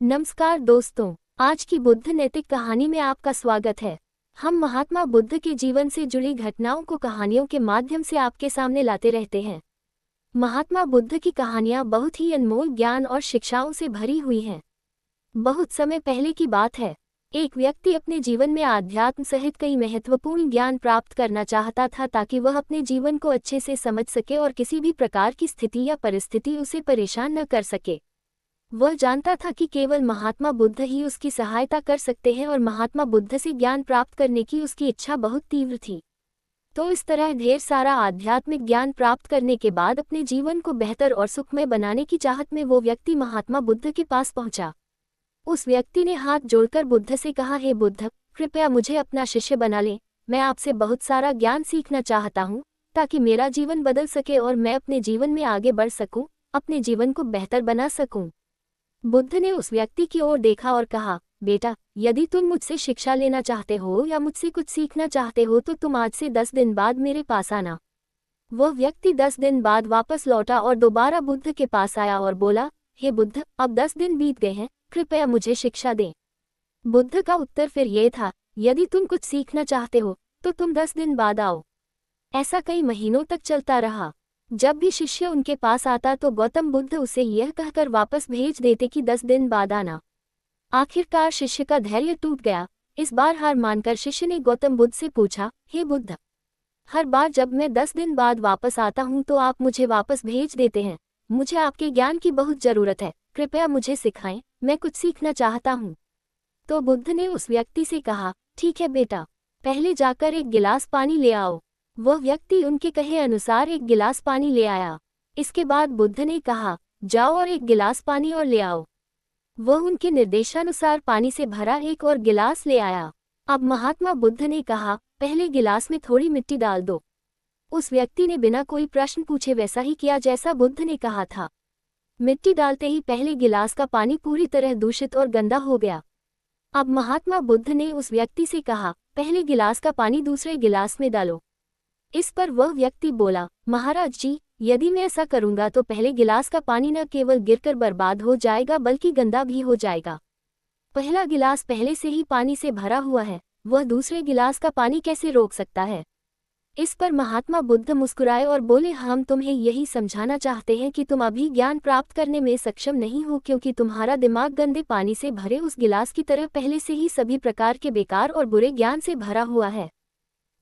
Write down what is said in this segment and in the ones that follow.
नमस्कार दोस्तों, आज की बुद्ध नैतिक कहानी में आपका स्वागत है। हम महात्मा बुद्ध के जीवन से जुड़ी घटनाओं को कहानियों के माध्यम से आपके सामने लाते रहते हैं। महात्मा बुद्ध की कहानियां बहुत ही अनमोल ज्ञान और शिक्षाओं से भरी हुई हैं। बहुत समय पहले की बात है, एक व्यक्ति अपने जीवन में आध्यात्म सहित कई महत्वपूर्ण ज्ञान प्राप्त करना चाहता था ताकि वह अपने जीवन को अच्छे से समझ सके और किसी भी प्रकार की स्थिति या परिस्थिति उसे परेशान न कर सके। वह जानता था कि केवल महात्मा बुद्ध ही उसकी सहायता कर सकते हैं और महात्मा बुद्ध से ज्ञान प्राप्त करने की उसकी इच्छा बहुत तीव्र थी। तो इस तरह ढेर सारा आध्यात्मिक ज्ञान प्राप्त करने के बाद अपने जीवन को बेहतर और सुखमय बनाने की चाहत में वो व्यक्ति महात्मा बुद्ध के पास पहुंचा। उस व्यक्ति ने हाथ जोड़कर बुद्ध से कहा, हे बुद्ध, कृपया मुझे अपना शिष्य बना लें। मैं आपसे बहुत सारा ज्ञान सीखना चाहता हूँ ताकि मेरा जीवन बदल सके और मैं अपने जीवन में आगे बढ़ सकूँ, अपने जीवन को बेहतर बना सकूँ। बुद्ध ने उस व्यक्ति की ओर देखा और कहा, बेटा, यदि तुम मुझसे शिक्षा लेना चाहते हो या मुझसे कुछ सीखना चाहते हो तो तुम आज से 10 दिन बाद मेरे पास आना। वह व्यक्ति 10 दिन बाद वापस लौटा और दोबारा बुद्ध के पास आया और बोला, हे बुद्ध, अब 10 दिन बीत गए हैं, कृपया मुझे शिक्षा दें। बुद्ध का उत्तर फिर ये था, यदि तुम कुछ सीखना चाहते हो तो तुम 10 दिन बाद आओ। ऐसा कई महीनों तक चलता रहा। जब भी शिष्य उनके पास आता तो गौतम बुद्ध उसे यह कहकर वापस भेज देते कि 10 दिन बाद आना। आखिरकार शिष्य का धैर्य टूट गया। इस बार हार मानकर शिष्य ने गौतम बुद्ध से पूछा, हे बुद्ध, हर बार जब मैं 10 दिन बाद वापस आता हूँ तो आप मुझे वापस भेज देते हैं। मुझे आपके ज्ञान की बहुत जरूरत है, कृपया मुझे सिखाएं, मैं कुछ सीखना चाहता हूँ। तो बुद्ध ने उस व्यक्ति से कहा, ठीक है बेटा, पहले जाकर एक गिलास पानी ले आओ। वह व्यक्ति उनके कहे अनुसार एक गिलास पानी ले आया। इसके बाद बुद्ध ने कहा, जाओ और एक गिलास पानी और ले आओ। वह उनके निर्देशानुसार पानी से भरा एक और गिलास ले आया। अब महात्मा बुद्ध ने कहा, पहले गिलास में थोड़ी मिट्टी डाल दो। उस व्यक्ति ने बिना कोई प्रश्न पूछे वैसा ही किया जैसा बुद्ध ने कहा था। मिट्टी डालते ही पहले गिलास का पानी पूरी तरह दूषित और गंदा हो गया। अब महात्मा बुद्ध ने उस व्यक्ति से कहा, पहले गिलास का पानी दूसरे गिलास में डालो। इस पर वह व्यक्ति बोला, महाराज जी, यदि मैं ऐसा करूंगा तो पहले गिलास का पानी न केवल गिरकर बर्बाद हो जाएगा बल्कि गंदा भी हो जाएगा। पहला गिलास पहले से ही पानी से भरा हुआ है, वह दूसरे गिलास का पानी कैसे रोक सकता है। इस पर महात्मा बुद्ध मुस्कुराए और बोले, हम तुम्हें यही समझाना चाहते हैं कि तुम अभी ज्ञान प्राप्त करने में सक्षम नहीं हो क्योंकि तुम्हारा दिमाग गंदे पानी से भरे उस गिलास की तरह पहले से ही सभी प्रकार के बेकार और बुरे ज्ञान से भरा हुआ है।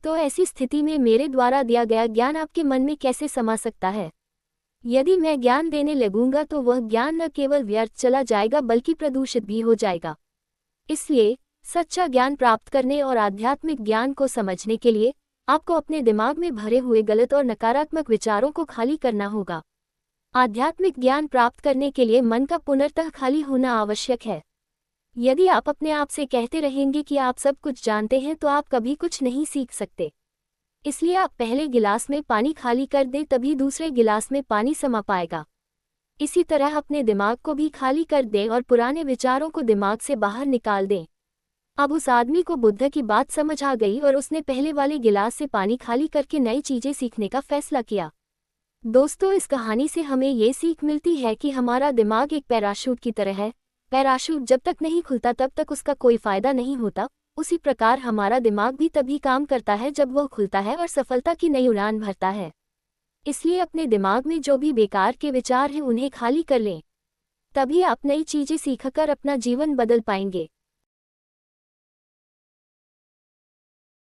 तो ऐसी स्थिति में मेरे द्वारा दिया गया ज्ञान आपके मन में कैसे समा सकता है। यदि मैं ज्ञान देने लगूंगा तो वह ज्ञान न केवल व्यर्थ चला जाएगा बल्कि प्रदूषित भी हो जाएगा। इसलिए सच्चा ज्ञान प्राप्त करने और आध्यात्मिक ज्ञान को समझने के लिए आपको अपने दिमाग में भरे हुए गलत और नकारात्मक विचारों को खाली करना होगा। आध्यात्मिक ज्ञान प्राप्त करने के लिए मन का पुनर्तः खाली होना आवश्यक है। यदि आप अपने आप से कहते रहेंगे कि आप सब कुछ जानते हैं तो आप कभी कुछ नहीं सीख सकते। इसलिए आप पहले गिलास में पानी खाली कर दें, तभी दूसरे गिलास में पानी समा पाएगा। इसी तरह अपने दिमाग को भी खाली कर दें और पुराने विचारों को दिमाग से बाहर निकाल दें। अब उस आदमी को बुद्ध की बात समझ आ गई और उसने पहले वाले गिलास से पानी खाली करके नई चीजें सीखने का फैसला किया। दोस्तों, इस कहानी से हमें ये सीख मिलती है कि हमारा दिमाग एक पैराशूट की तरह है। पैराशूट जब तक नहीं खुलता तब तक उसका कोई फायदा नहीं होता। उसी प्रकार हमारा दिमाग भी तभी काम करता है जब वह खुलता है और सफलता की नई उड़ान भरता है। इसलिए अपने दिमाग में जो भी बेकार के विचार हैं उन्हें खाली कर लें, तभी आप नई चीजें सीखकर अपना जीवन बदल पाएंगे।